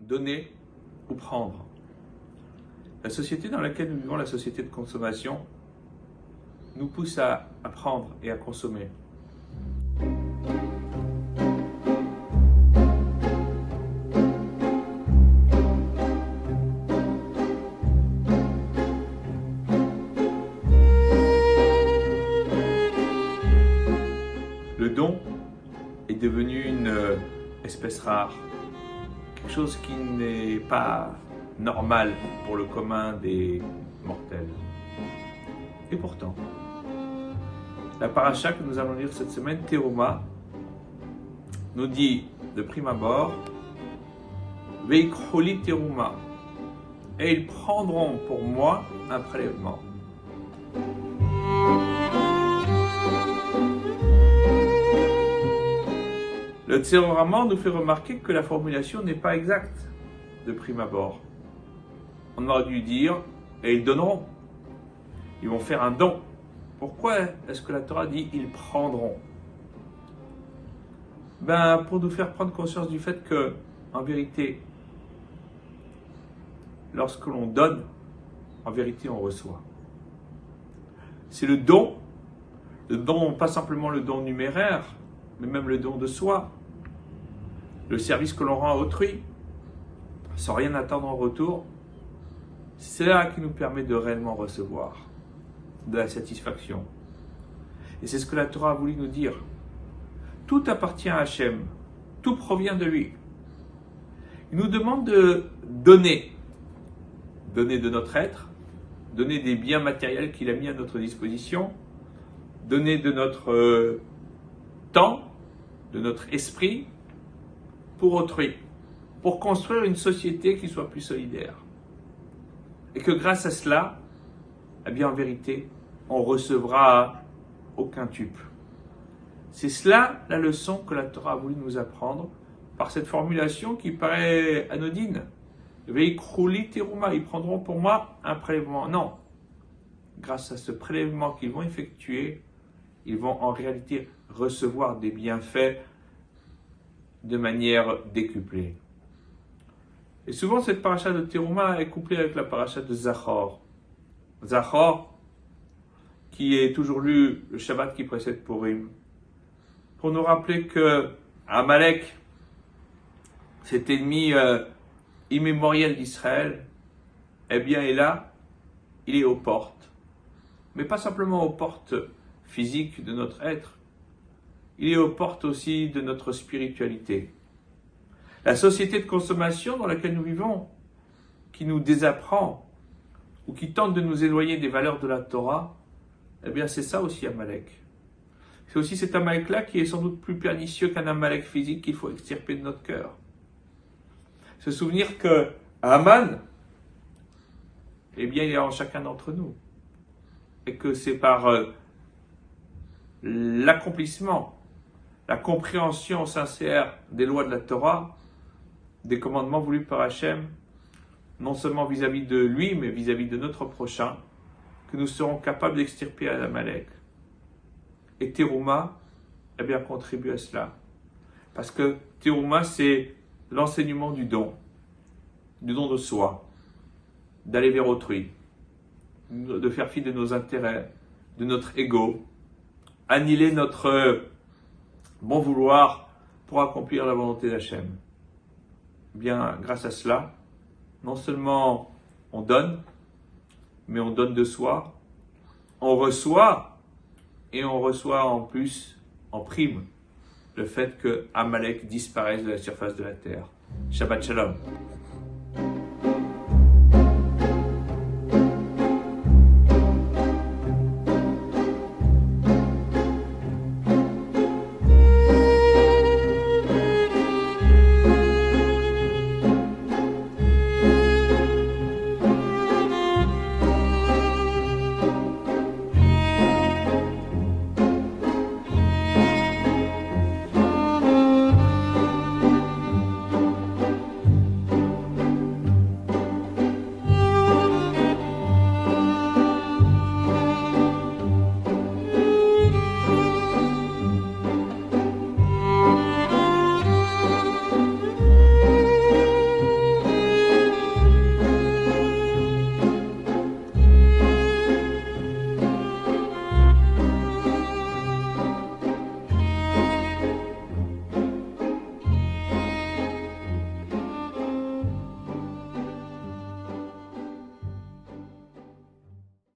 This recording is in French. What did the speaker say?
donner ou prendre. La société dans laquelle nous vivons, la société de consommation, nous pousse à prendre et à consommer. Le don est devenu une espèce rare, quelque chose qui n'est pas normal pour le commun des mortels. Et pourtant, la paracha que nous allons lire cette semaine, Teruma, nous dit de prime abord, Veikhroli Teruma, et ils prendront pour moi un prélèvement. Le Tserorama nous fait remarquer que la formulation n'est pas exacte de prime abord. On aurait dû dire, et ils donneront. Ils vont faire un don. Pourquoi est-ce que la Torah dit, ils prendront? Pour nous faire prendre conscience du fait que, en vérité, lorsque l'on donne, en vérité, on reçoit. C'est le don, pas simplement le don numéraire, mais même le don de soi. Le service que l'on rend à autrui, sans rien attendre en retour, c'est là qui nous permet de réellement recevoir de la satisfaction. Et c'est ce que la Torah a voulu nous dire. Tout appartient à Hachem, tout provient de lui. Il nous demande de donner de notre être, donner des biens matériels qu'il a mis à notre disposition, donner de notre temps, de notre esprit, pour autrui, pour construire une société qui soit plus solidaire. Et que grâce à cela, en vérité, on recevra au quintuple. C'est cela la leçon que la Torah a voulu nous apprendre par cette formulation qui paraît anodine. Veikhroli teruma, ils prendront pour moi un prélèvement. Non. Grâce à ce prélèvement qu'ils vont effectuer, ils vont en réalité recevoir des bienfaits de manière décuplée. Et souvent, cette paracha de Teruma est couplée avec la paracha de Zachor. Zachor, qui est toujours lu le Shabbat qui précède Purim, pour nous rappeler que Amalek, cet ennemi immémorial d'Israël, est là, il est aux portes. Mais pas simplement aux portes physiques de notre être, il est aux portes aussi de notre spiritualité. La société de consommation dans laquelle nous vivons, qui nous désapprend ou qui tente de nous éloigner des valeurs de la Torah, c'est ça aussi Amalek. C'est aussi cet Amalek-là qui est sans doute plus pernicieux qu'un Amalek physique qu'il faut extirper de notre cœur. Se souvenir que Haman, il est en chacun d'entre nous. Et que c'est par l'accomplissement, la compréhension sincère des lois de la Torah, des commandements voulus par Hachem, non seulement vis-à-vis de lui, mais vis-à-vis de notre prochain, que nous serons capables d'extirper à Amalek. Et Teruma, contribue à cela. Parce que Teruma, c'est l'enseignement du don de soi, d'aller vers autrui, de faire fi de nos intérêts, de notre ego, annihiler notre bon vouloir pour accomplir la volonté d'Hachem. Grâce à cela, non seulement on donne, mais on donne de soi, on reçoit, et on reçoit en plus, en prime, le fait que Amalek disparaisse de la surface de la terre. Shabbat Shalom.